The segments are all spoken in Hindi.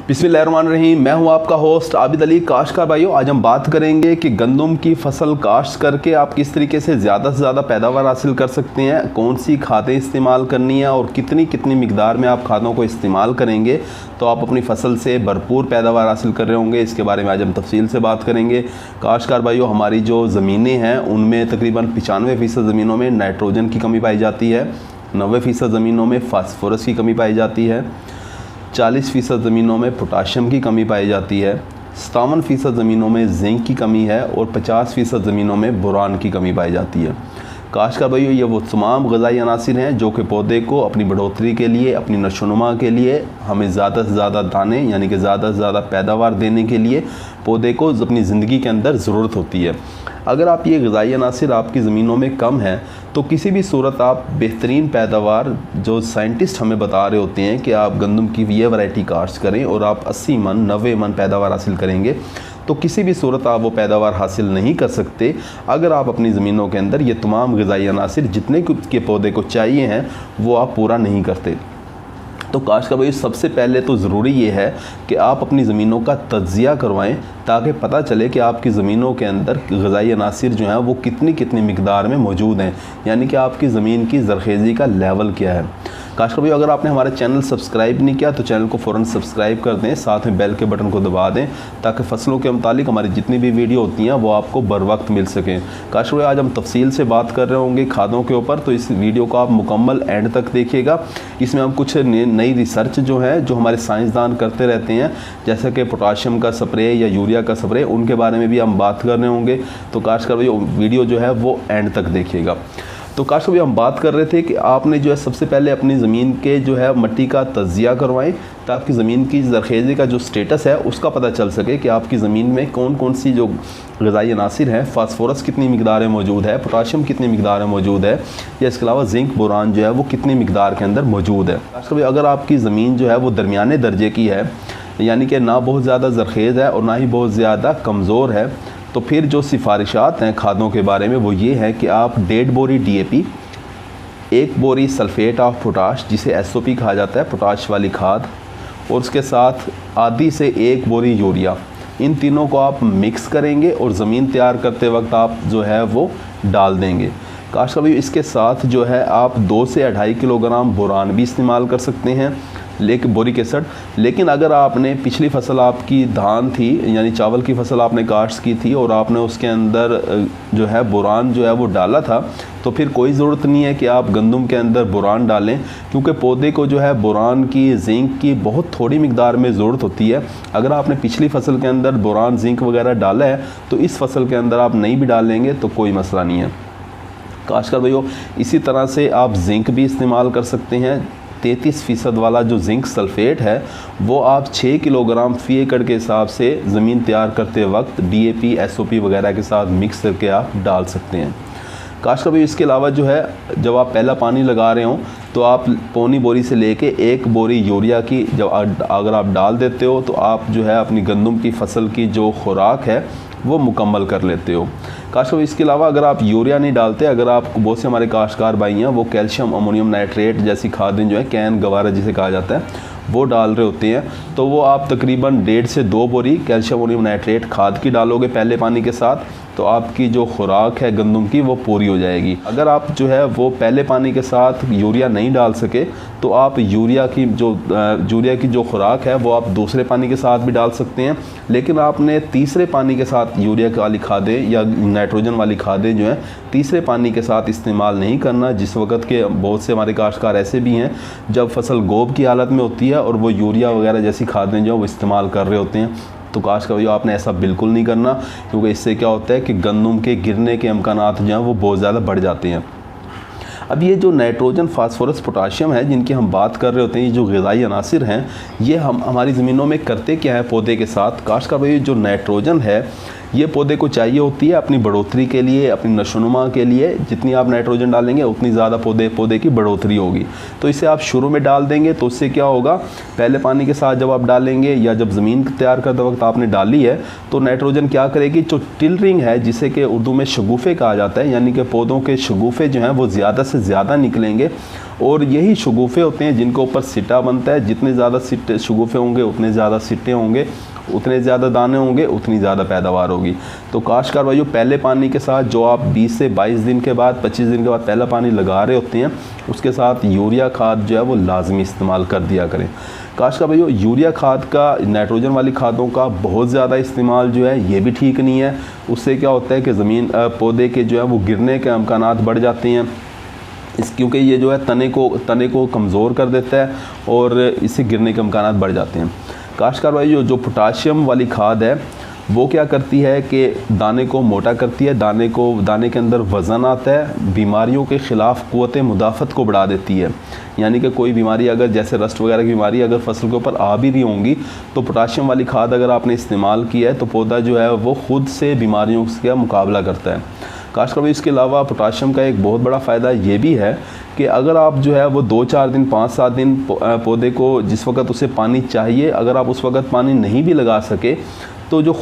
बिस्मिल्लाहिर्रहमानिर्रहीम। मैं हूं आपका होस्ट आबिद अली। काश्तकार भाइयों, आज हम बात करेंगे कि गंदम की फसल काश्त करके आप किस तरीके से ज़्यादा पैदावार हासिल कर सकते हैं, कौन सी खादें इस्तेमाल करनी है और कितनी मिकदार में आप खादों को इस्तेमाल करेंगे तो आप अपनी फसल से भरपूर पैदावार हासिल कर रहे होंगे। इसके बारे में आज हम तफसील से बात करेंगे। काश्तकार भाइयों, हमारी जो ज़मीनें हैं उनमें तकरीबन 95% ज़मीनों में नाइट्रोजन की कमी पाई जाती है, 90% ज़मीनों में फास्फोरस की कमी पाई जाती है, 40% ज़मीनों में पोटाशियम की कमी पाई जाती है, 57% ज़मीनों में जिंक की कमी है और 50% ज़मीनों में बोरान की कमी पाई जाती है। काश्तकार भाइयों, ये वो तमाम ग़िज़ाई अनासिर हैं जो कि पौधे को अपनी बढ़ोतरी के लिए, अपनी नशोनुमा के लिए, हमें ज़्यादा से ज़्यादा दाने यानी कि ज़्यादा से ज़्यादा पैदावार देने के लिए पौधे को अपनी ज़िंदगी के अंदर ज़रूरत होती है। अगर आप ये ग़िज़ाई अनासिर आपकी ज़मीनों में कम है तो किसी भी सूरत आप बेहतरीन पैदावार, जो साइंटिस्ट हमें बता रहे होते हैं कि आप गंदम की ये वैरायटी काश्त करें और आप 80 मन 90 मन पैदावार हासिल करेंगे, तो किसी भी सूरत आप वो पैदावार हासिल नहीं कर सकते अगर आप अपनी ज़मीनों के अंदर ये तमाम ग़िज़ाई अनासिर जितने के पौधे को चाहिए हैं वो आप पूरा नहीं करते। तो काश्तकार भाई, सबसे पहले तो ज़रूरी ये है कि आप अपनी ज़मीनों का तज्ज़िया करवाएं ताकि पता चले कि आपकी ज़मीनों के अंदर ग़िज़ाई अनासिर जो हैं वो कितनी मिकदार में मौजूद हैं, यानी कि आपकी ज़मीन की ज़रख़ेज़ी का लेवल क्या है। काश्तकार भाई, अगर आपने हमारा चैनल सब्सक्राइब नहीं किया तो चैनल को फ़ौरन सब्सक्राइब कर दें, साथ में बेल के बटन को दबा दें ताकि फसलों के मुतालिक हमारी जितनी भी वीडियो होती हैं वो आपको बर वक्त मिल सकें। काश्तकार भाई, आज हम तफसील से बात कर रहे होंगे खादों के ऊपर, तो इस वीडियो को आप मुकम्मल एंड तक देखिएगा। इसमें हम कुछ नई रिसर्च जो है, जो हमारे साइंसदान करते रहते हैं, जैसे कि पोटाशियम का स्प्रे या यूरिया का स्प्रे, उनके बारे में भी हम बात कर रहे होंगे। तो काश्तकार भाई, वीडियो जो है वो एंड तक देखिएगा। तो काश्तकार भाई, हम बात कर रहे थे कि आपने जो है सबसे पहले अपनी ज़मीन के जो है मिट्टी का तज्ज़िया करवाएं ताकि ज़मीन की ज़रख़ेज़ी का जो स्टेटस है उसका पता चल सके कि आपकी ज़मीन में कौन सी जो ग़िज़ाई अनासिर हैं, फास्फोरस कितनी मिकदार में मौजूद है, पोटाशियम कितनी मिकदार में मौजूद है, या इसके अलावा जिंक बोरान जो है वो कितनी मिकदार के अंदर मौजूद है। काश्तकार भाई, अगर आपकी ज़मीन जो है वो दरमियाने दर्जे की है, यानी कि ना बहुत ज़्यादा ज़रख़ेज़ है और ना ही बहुत ज़्यादा कमज़ोर है, तो फिर जो सिफारिशात हैं खादों के बारे में वो ये है कि आप 1.5 बोरी DAP, 1 बोरी सल्फ़ेट ऑफ पोटाश जिसे SOP कहा जाता है, पोटाश वाली खाद, और उसके साथ आधी से 1 बोरी यूरिया, इन तीनों को आप मिक्स करेंगे और ज़मीन तैयार करते वक्त आप जो है वो डाल देंगे। काश्तकार भाई, इसके साथ जो है आप 2 से 2.5 किलोग्राम बोरान भी इस्तेमाल कर सकते हैं, लेकिन बोरिक एसिड। लेकिन अगर आपने पिछली फसल आपकी धान थी यानी चावल की फसल आपने काश्त की थी और आपने उसके अंदर जो है बोरान जो है वो डाला था, तो फिर कोई ज़रूरत नहीं है कि आप गंदम के अंदर बोरान डालें, क्योंकि पौधे को जो है बोरान की, जिंक की बहुत थोड़ी मिकदार में ज़रूरत होती है। अगर आपने पिछली फसल के अंदर बोरान, जिंक वगैरह डाला है तो इस फसल के अंदर आप नहीं भी डालेंगे तो कोई मसला नहीं है। काश्तकार भाइयों, इसी तरह से आप जिंक भी इस्तेमाल कर सकते हैं। 33% वाला जो जिंक सल्फ़ेट है वो आप 6 किलोग्राम फ़ी एकड़ के हिसाब से ज़मीन तैयार करते वक्त DAP, SOP वगैरह के साथ मिक्स करके आप डाल सकते हैं। काश्तकार भाई, इसके अलावा जो है जब आप पहला पानी लगा रहे हों तो आप पौनी बोरी से लेके 1 बोरी यूरिया की जब अगर आप डाल देते हो तो आप जो है अपनी गंदम की फसल की जो खुराक है वो मुकम्मल कर लेते हो। काश्तकार भाई, इसके अलावा अगर आप यूरिया नहीं डालते, अगर आप, बहुत से हमारे काश्तकार भाई हैं वो कैल्शियम अमोनियम नाइट्रेट जैसी खादें जो है, कैन गवारा जिसे कहा जाता है, वो डाल रहे होते हैं, तो वो आप तकरीबन 1.5 से 2 बोरी कैल्शियम अमोनियम नाइट्रेट खाद की डालोगे पहले पानी के साथ, तो आपकी जो खुराक है गंदम की वो पूरी हो जाएगी। अगर आप जो है वो पहले पानी के साथ यूरिया नहीं डाल सके तो आप यूरिया की जो खुराक है वो आप दूसरे पानी के साथ भी डाल सकते हैं, लेकिन आपने तीसरे पानी के साथ यूरिया वाली खादें या नाइट्रोजन वाली खादें जो हैं तीसरे पानी के साथ इस्तेमाल नहीं करना। जिस वक्त के बहुत से हमारे काश्तकार ऐसे भी हैं जब फसल गोब की हालत में होती है और वो यूरिया वगैरह जैसी खादें जो वो इस्तेमाल कर रहे होते हैं, तो काश्तकार भाइयों, आपने ऐसा बिल्कुल नहीं करना, क्योंकि इससे क्या होता है कि गंदम के गिरने के इम्कानात जो हैं वो बहुत ज़्यादा बढ़ जाते हैं। अब ये जो नाइट्रोजन, फास्फोरस, पोटाशियम है जिनकी हम बात कर रहे होते हैं, ये जो ग़िज़ाई अनासिर हैं, ये हम हमारी ज़मीनों में करते क्या है पौधे के साथ। काश्तकार भाई, जो नाइट्रोजन है ये पौधे को चाहिए होती है अपनी बढ़ोतरी के लिए, अपनी नशोनुमा के लिए। जितनी आप नाइट्रोजन डालेंगे उतनी ज़्यादा पौधे की बढ़ोतरी होगी। तो इसे आप शुरू में डाल देंगे तो उससे क्या होगा, पहले पानी के साथ जब आप डालेंगे या जब ज़मीन तैयार करते वक्त आपने डाली है तो नाइट्रोजन क्या करेगी, जो टिलरिंग है जिसे कि उर्दू में शगुफ़े कहा जाता है, यानी कि पौधों के शगुफ़े जो हैं वो ज़्यादा से ज़्यादा निकलेंगे। और यही शगुफ़े होते हैं जिनके ऊपर सिट्टा बनता है। जितने ज़्यादा सिट्टे शगुफ़े होंगे उतने ज़्यादा सिट्टे होंगे, उतने ज़्यादा दाने होंगे, उतनी ज़्यादा पैदावार होगी। तो काश्तकार भाइयों, पहले पानी के साथ जो आप 20 से 22 दिन के बाद, 25 दिन के बाद पहला पानी लगा रहे होते हैं, उसके साथ यूरिया खाद जो है वो लाजमी इस्तेमाल कर दिया करें। काश्तकार भाइयों, यूरिया खाद का, नाइट्रोजन वाली खादों का बहुत ज़्यादा इस्तेमाल जो है ये भी ठीक नहीं है। उससे क्या होता है कि ज़मीन पौधे के जो है वो गिरने के इम्कानात बढ़ जाते हैं, क्योंकि ये जो है तने को कमज़ोर कर देता है और इससे गिरने के इम्कानात बढ़ जाते हैं। काश्तकार भाई, जो पोटाशियम वाली खाद है वो क्या करती है कि दाने को मोटा करती है, दाने के अंदर वज़न आता है, बीमारियों के ख़िलाफ़ क़ुव्वत मुदाफ़त को बढ़ा देती है। यानी कि कोई बीमारी अगर, जैसे रस्ट वगैरह की बीमारी अगर फसल के ऊपर आ भी रही होंगी तो पोटाशियम वाली खाद अगर आपने इस्तेमाल किया है तो पौधा जो है वो ख़ुद से बीमारियों का मुकाबला करता है। काश्तकार भाई, इसके अलावा पोटाशियम का एक बहुत बड़ा फ़ायदा ये भी है कि अगर आप जो है वो 2-4 दिन, 5-7 दिन पौधे को जिस वक्त उसे पानी चाहिए, अगर आप उस वक्त पानी नहीं भी लगा सके तो जो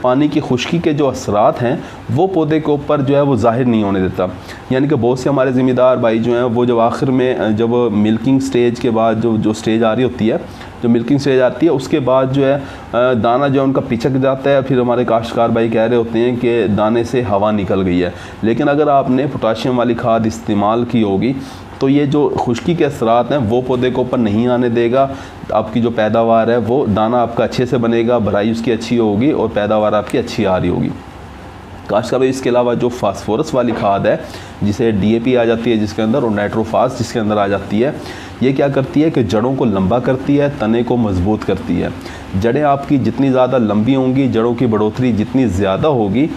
पानी की खुश्की के जो असरात हैं वो पौधे के ऊपर जो है वो ज़ाहिर नहीं होने देता। यानी कि बहुत से हमारे ज़िम्मेदार भाई जो हैं वो जब आखिर में, जब मिल्किंग स्टेज के बाद जो स्टेज आ रही होती है, जो मिल्किंग स्टेज आती है उसके बाद जो है दाना जो है उनका पिचक जाता है। फिर हमारे काश्तकार भाई कह रहे होते हैं कि दाने से हवा निकल गई है। लेकिन अगर आपने पोटाशियम वाली खाद इस्तेमाल की होगी तो ये जो खुश्की के असरात हैं वो पौधे के ऊपर नहीं आने देगा। आपकी जो पैदावार है वो, दाना आपका अच्छे से बनेगा, भराई उसकी अच्छी होगी और पैदावार आपकी अच्छी आ रही होगी। काश्तकार भाई, इसके अलावा जो फास्फोरस वाली खाद है जिसे DAP आ जाती है जिसके अंदर, और नाइट्रोफास जिसके अंदर आ जाती है, ये क्या करती है कि जड़ों को लंबा करती है, तने को मजबूत करती है। जड़ें आपकी जितनी ज़्यादा लंबी होंगी, जड़ों की बढ़ोतरी जितनी ज़्यादा होगी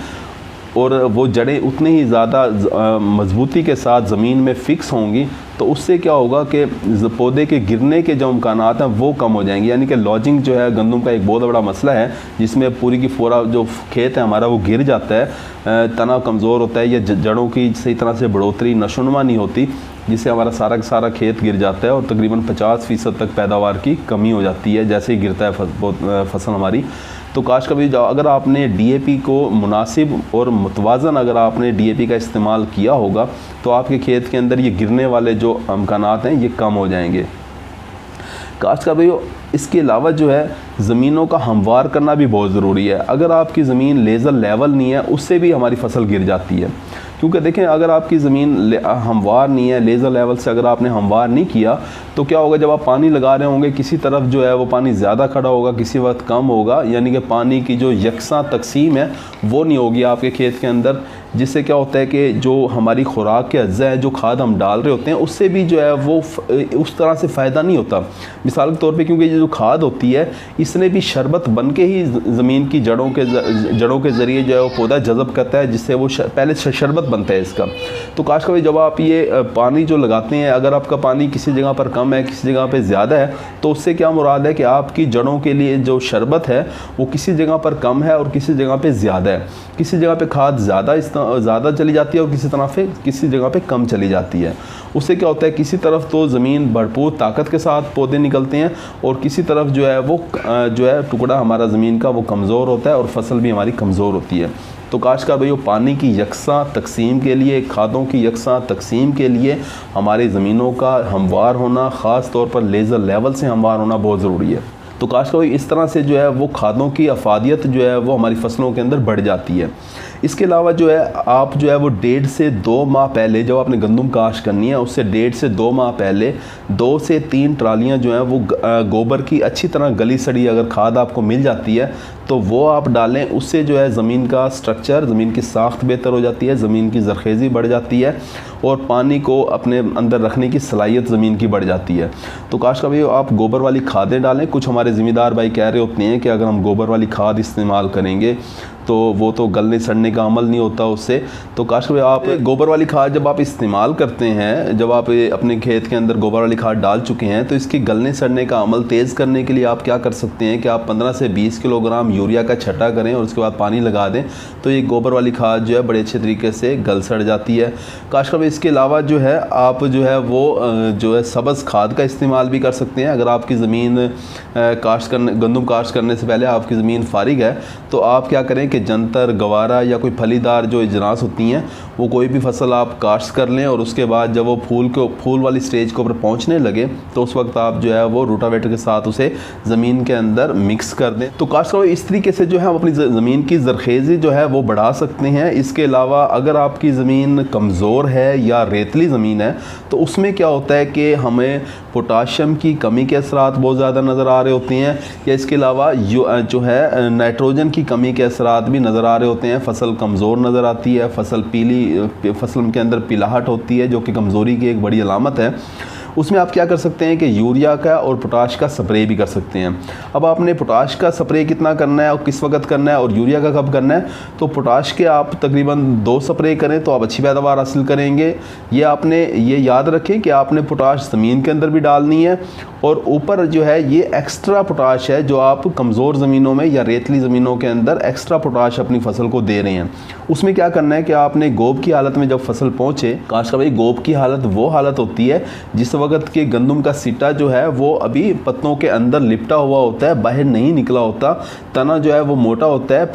और वो जड़ें उतनी ही ज़्यादा मजबूती के साथ ज़मीन में फ़िक्स होंगी, तो उससे क्या होगा कि पौधे के गिरने के जो इम्कानात हैं वो कम हो जाएंगे। यानी कि लॉजिंग जो है गंदम का एक बहुत बड़ा मसला है, जिसमें पूरी की पूरा जो खेत है हमारा वो गिर जाता है, तना कमज़ोर होता है, या जड़ों की सही तरह से बढ़ोतरी, नशोनुमा नहीं होती, जिससे हमारा सारा का सारा खेत गिर जाता है और तकरीबन 50% तक पैदावार की कमी हो जाती है जैसे ही गिरता है फसल हमारी। तो काश्तकार भाई, अगर आपने DAP को मुनासिब और मुतवाज़न अगर आपने DAP का इस्तेमाल किया होगा तो आपके खेत के अंदर ये गिरने वाले जो इम्कानात हैं ये कम हो जाएंगे। काश्तकार भाइयों, इसके अलावा जो है ज़मीनों का हमवार करना भी बहुत ज़रूरी है। अगर आपकी ज़मीन लेज़र लेवल नहीं है उससे भी हमारी फसल गिर जाती है, क्योंकि देखें अगर आपकी ज़मीन हमवार नहीं है, लेज़र लेवल से अगर आपने हमवार नहीं किया तो क्या होगा, जब आप पानी लगा रहे होंगे किसी तरफ जो है वो पानी ज़्यादा खड़ा होगा, किसी वक्त कम होगा, यानी कि पानी की जो यकसा तकसीम है वो नहीं होगी आपके खेत के अंदर, जिससे क्या होता है कि जो हमारी खुराक के अज्जा है, जो खाद हम डाल रहे होते हैं उससे भी जो है वो उस तरह से फ़ायदा नहीं होता। मिसाल के तौर पे, क्योंकि ये जो खाद होती है इसने भी शरबत बन के ही ज़मीन की जड़ों के ज़रिए जो है वो पौधा जज़ब करता है, जिससे वो पहले शरबत बनता है इसका। तो काश्तकार भाई, जब आप ये पानी जो लगाते हैं, अगर आपका पानी किसी जगह पर कम है, किसी जगह पर ज़्यादा है, तो उससे क्या मुराद है कि आपकी जड़ों के लिए जो शरबत है वो किसी जगह पर कम है और किसी जगह पर ज़्यादा है। किसी जगह पर खाद ज़्यादा चली जाती है और किसी जगह पे कम चली जाती है। उससे क्या होता है, किसी तरफ तो ज़मीन भरपूर ताकत के साथ पौधे निकलते हैं और किसी तरफ जो है वो टुकड़ा हमारा ज़मीन का वो कमज़ोर होता है और फसल भी हमारी कमज़ोर होती है। तो काश्तकार भाइयों, पानी की यकसा तकसीम के लिए, खादों की यकसा तकसीम के लिए हमारी ज़मीनों का हमवार होना, ख़ास तौर पर लेज़र लेवल से हमवार होना बहुत ज़रूरी है। तो काश्तकार भाई, इस तरह से जो है वो खादों की अफादियत जो है वो हमारी फसलों के अंदर बढ़ जाती है। इसके अलावा जो है आप जो है वो 1.5 से 2 माह पहले, जब आपने गंदम काश्त करनी है उससे 1.5 से 2 माह पहले 2 से 3 ट्रालियाँ जो हैं वो गोबर की अच्छी तरह गली सड़ी अगर खाद आपको मिल जाती है तो वो आप डालें। उससे जो है ज़मीन का स्ट्रक्चर, ज़मीन की साख्त बेहतर हो जाती है, ज़मीन की ज़रखेज़ी बढ़ जाती है और पानी को अपने अंदर रखने की सलाहियत ज़मीन की बढ़ जाती है। तो काश्तकार भाई, आप गोबर वाली खादें डालें। कुछ हमारे ज़िम्मेदार भाई कह रहे होते हैं कि अगर हम गोबर वाली खाद इस्तेमाल करेंगे तो वो तो गलने सड़ने का अमल नहीं होता उससे। तो काशकार भाई, आप गोबर वाली खाद जब आप इस्तेमाल करते हैं, जब आप अपने खेत के अंदर गोबर वाली खाद डाल चुके हैं, तो इसकी गलने सड़ने का अमल तेज़ करने के लिए आप क्या कर सकते हैं कि आप 15 से 20 किलोग्राम यूरिया का छटा करें और उसके बाद पानी लगा दें, तो ये गोबर वाली खाद जो है बड़े अच्छे तरीके से गल सड़ जाती है। काशकार भाई, इसके अलावा जो है आप जो है वो जो है सब्ज़ खाद का इस्तेमाल भी कर सकते हैं। अगर आपकी ज़मीन गंदम काश्त करने से पहले आपकी ज़मीन फारिग है, तो आप क्या करें कि जंतर, गवारा या कोई फलीदार जो इजनास होती हैं, वो कोई भी फसल आप काश्त कर लें और उसके बाद जब वो फूल वाली स्टेज के ऊपर पहुंचने लगे, तो उस वक्त आप जो है वो रोटावेटर के साथ उसे ज़मीन के अंदर मिक्स कर दें। तो काश्तकार इस तरीके से जो है हम अपनी ज़मीन की ज़रखेज़ी जो है वो बढ़ा सकते हैं। इसके अलावा अगर आपकी ज़मीन कमज़ोर है या रेतली ज़मीन है, तो उसमें क्या होता है कि हमें पोटाशियम की कमी के असरात बहुत ज़्यादा नज़र आ रहे होते हैं, या इसके अलावा जो है नाइट्रोजन की कमी के असरात भी नज़र आ रहे होते हैं। फसल कमज़ोर नज़र आती है, फसल के अंदर पिलाहट होती है, जो कि कमज़ोरी की एक बड़ी अलामत है। उसमें आप क्या कर सकते हैं कि यूरिया का और पोटाश का स्प्रे भी कर सकते हैं। अब आपने पोटाश का स्प्रे कितना करना है और किस वक्त करना है, और यूरिया का कब करना है, तो पोटाश के आप तकरीबन 2 स्प्रे करें तो आप अच्छी पैदावार हासिल करेंगे। ये आपने ये याद रखें कि आपने पोटाश ज़मीन के अंदर भी डालनी है, और ऊपर जो है ये एक्स्ट्रा पोटाश है जो आप कमज़ोर ज़मीनों में या रेतली ज़मीनों के अंदर एक्स्ट्रा पोटाश अपनी फसल को दे रहे हैं। उसमें क्या करना है कि आपने गोब की हालत में जब फसल पहुँचे, काशकार भाई, गोब की हालत वो हालत होती है जिस वक्त के गंदम का सिटा जो है वो अभी पत्तों के अंदर लिपटा हुआ होता है, बाहर नहीं निकला होता। तना जो है वो मोटा होता है,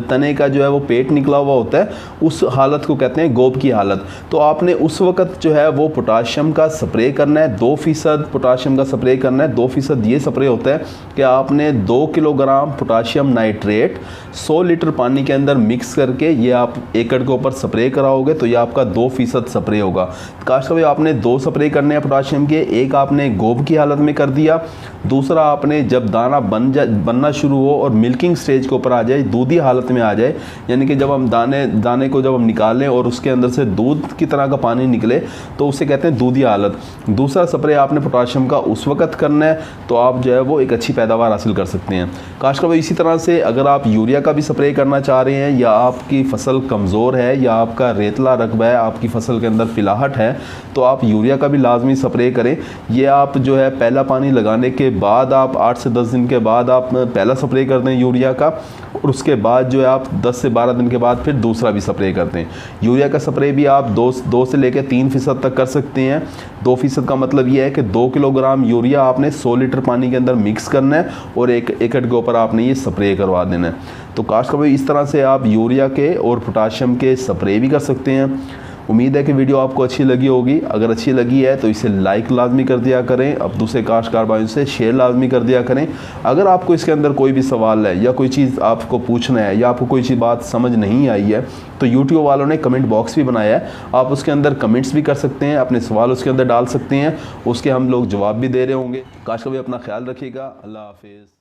तने का जो है वो पेट निकला हुआ होता है। उस हालत को कहते हैं गोब की हालत। तो आपने उस वक्त जो है वो पोटाशियम का स्प्रे करना है, 2% पोटाशियम का स्प्रे करना है। 2% ये स्प्रे होता है कि आपने 2 किलोग्राम पोटाशियम नाइट्रेट 100 लीटर पानी के अंदर मिक्स करके ये आप एकड़ के ऊपर स्प्रे कराओगे, तो ये आपका 2% स्प्रे होगा। काशकार भाई, आपने 2 स्प्रे करने हैं पोटाशियम के। एक आपने गोब की हालत में कर दिया, दूसरा आपने जब दाना बनना शुरू हो और मिल्किंग स्टेज के ऊपर आ जाए, दूधी हालत में आ जाए, यानी कि जब हम दाने को जब हम निकालें और उसके अंदर से दूध की तरह का पानी निकले, तो उसे कहते हैं दूधी हालत। दूसरा स्प्रे आपने पोटाशियम का उस वक्त करना है, तो आप जो है वो एक अच्छी पैदावार हासिल कर सकते हैं। काशकार भाई, इसी तरह से अगर आप यूरिया का भी स्प्रे करना चाह रहे हैं, या आपकी फसल कमज़ोर है, या आपका रेतला रकबा है, आपकी फसल के अंदर पिलाहट है, तो आप यूरिया का भी लाजमी स्प्रे करें। ये आप जो है पहला पानी लगाने के बाद आप 8 से 10 दिन के बाद आप पहला स्प्रे कर दें यूरिया का, और उसके बाद जो है आप 10 से 12 दिन के बाद फिर दूसरा भी स्प्रे कर दें। यूरिया का स्प्रे भी आप 2 से लेकर 3% तक कर सकते हैं। 2% का मतलब ये है कि 2 किलोग्राम यूरिया आपने 100 लीटर पानी के अंदर मिक्स करना है और एक एकड़ के ऊपर आपने ये स्प्रे करवा देना है। तो काशकार भाई, इस तरह से आप यूरिया के और पोटाशियम के स्प्रे भी कर सकते हैं। उम्मीद है कि वीडियो आपको अच्छी लगी होगी। अगर अच्छी लगी है तो इसे लाइक लाजमी कर दिया करें, अब दूसरे काश्तकार भाइयों से शेयर लाजमी कर दिया करें। अगर आपको इसके अंदर कोई भी सवाल है या कोई चीज़ आपको पूछना है या आपको कोई चीज़ बात समझ नहीं आई है, तो यूट्यूब वालों ने कमेंट बॉक्स भी बनाया है, आप उसके अंदर कमेंट्स भी कर सकते हैं, अपने सवाल उसके अंदर डाल सकते हैं, उसके हम लोग जवाब भी दे रहे होंगे। काशकार भाई, अपना ख्याल रखिएगा। अल्लाह हाफिज़।